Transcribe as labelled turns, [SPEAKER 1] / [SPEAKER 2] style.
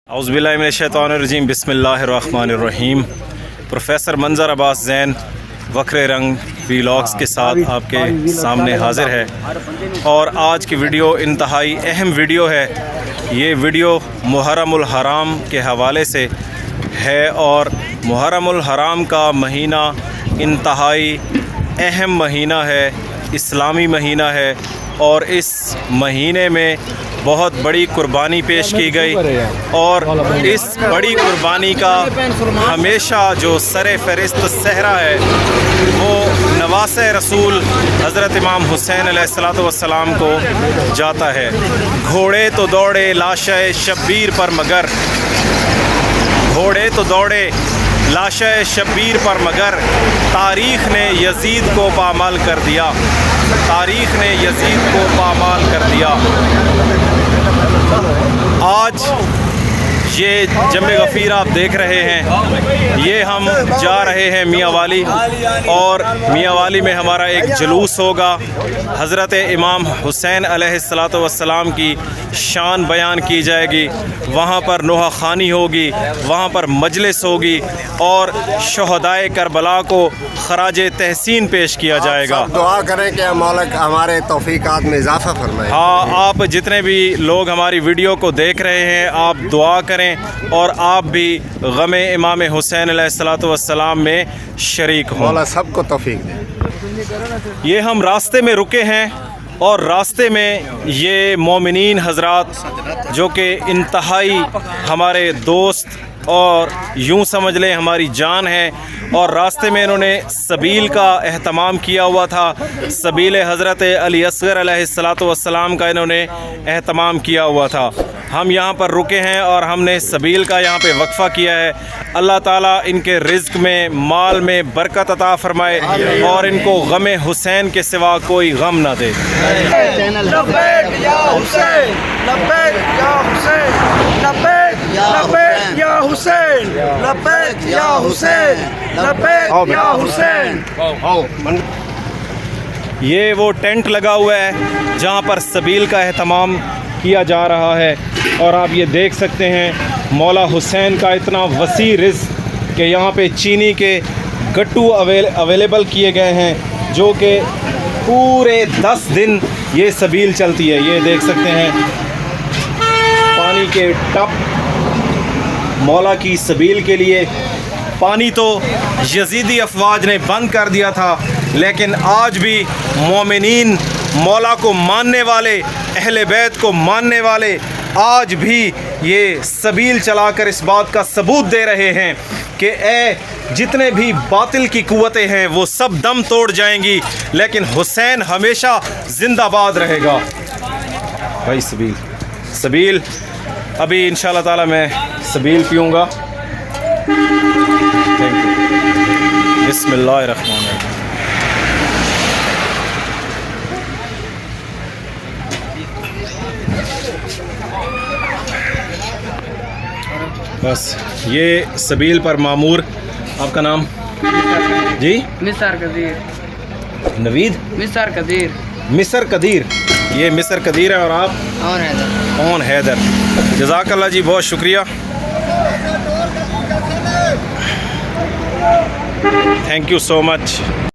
[SPEAKER 1] اعوذ باللہ من الشیطان الرجیم بسم اللہ الرحمن الرحیم۔ پروفیسر منظر عباس زین وکر رنگ ویلاگز کے ساتھ آپ کے سامنے حاضر ہے، اور آج کی ویڈیو انتہائی اہم ویڈیو ہے۔ یہ ویڈیو محرم الحرام کے حوالے سے ہے، اور محرم الحرام کا مہینہ انتہائی اہم مہینہ ہے، اسلامی مہینہ ہے، اور اس مہینے میں بہت بڑی قربانی پیش کی گئی، اور اس بڑی قربانی کا ہمیشہ جو سر فہرست صحرا ہے وہ نواسۂ رسول حضرت امام حسین علیہ السلام کو جاتا ہے۔ گھوڑے تو دوڑے لاشہ شبیر پر مگر، گھوڑے تو دوڑے لاشہ شبیر پر مگر، تاریخ نے یزید کو پامال کر دیا، تاریخ نے یزید کو پامال کر دیا۔ آج یہ جمع غفیر آپ دیکھ رہے ہیں، یہ ہم جا رہے ہیں میاں والی، اور میاں والی میں ہمارا ایک جلوس ہوگا۔ حضرت امام حسین علیہ السلام کی شان بیان کی جائے گی، وہاں پر نوحہ خوانی ہوگی، وہاں پر مجلس ہوگی، اور شہدائے کربلا کو خراج تحسین پیش کیا جائے گا۔
[SPEAKER 2] دعا کریں کہ مالک ہمارے توفیقات میں اضافہ فرمائے۔
[SPEAKER 1] ہاں، آپ جتنے بھی لوگ ہماری ویڈیو کو دیکھ رہے ہیں، آپ دعا کریں اور آپ بھی غم امام حسین علیہ السلام میں شریک ہوں۔
[SPEAKER 2] مولا سب کو توفیق دے۔
[SPEAKER 1] یہ ہم راستے میں رکے ہیں، اور راستے میں یہ مومنین حضرات جو کہ انتہائی ہمارے دوست اور یوں سمجھ لیں ہماری جان ہے، اور راستے میں انہوں نے سبیل کا اہتمام کیا ہوا تھا، سبیل حضرت علی اصغر علیہ السلام کا انہوں نے اہتمام کیا ہوا تھا۔ ہم یہاں پر رکے ہیں اور ہم نے سبیل کا یہاں پہ وقفہ کیا ہے۔ اللہ تعالیٰ ان کے رزق میں، مال میں برکت عطا فرمائے، اور ان کو غم حسین کے سوا کوئی غم نہ دے۔
[SPEAKER 3] لبیک یا حسین، لبیک یا حسین، لبیک لبیک یا حسین، لبیک یا حسین، لبیک یا حسین۔
[SPEAKER 1] یہ وہ ٹینٹ لگا ہوا ہے جہاں پر سبیل کا اہتمام کیا جا رہا ہے، اور آپ یہ دیکھ سکتے ہیں مولا حسین کا اتنا وسیع رزق کہ یہاں پہ چینی کے گٹو اویلیبل کیے گئے ہیں، جو کہ پورے 10 دن یہ سبیل چلتی ہے۔ یہ دیکھ سکتے ہیں پانی کے ٹپ مولا کی سبیل کے لیے۔ پانی تو یزیدی افواج نے بند کر دیا تھا، لیکن آج بھی مومنین، مولا کو ماننے والے، اہل بیت کو ماننے والے آج بھی یہ سبیل چلا کر اس بات کا ثبوت دے رہے ہیں کہ اے جتنے بھی باطل کی قوتیں ہیں وہ سب دم توڑ جائیں گی، لیکن حسین ہمیشہ زندہ باد رہے گا۔ بھائی سبیل ابھی انشاءاللہ تعالی میں سبیل پیوں گا۔ بسم اللہ الرحمن الرحیم۔ بس یہ سبیل پر معمور، آپ کا نام جی؟
[SPEAKER 4] مصر قدیر۔
[SPEAKER 1] نوید
[SPEAKER 4] مصر قدیر۔
[SPEAKER 1] مصر قدیر، یہ مصر قدیر ہے، اور آپ؟
[SPEAKER 4] اور حیدر۔
[SPEAKER 1] اون حیدر۔ جزاک اللہ جی، بہت شکریہ، تھینک یو سو مچ۔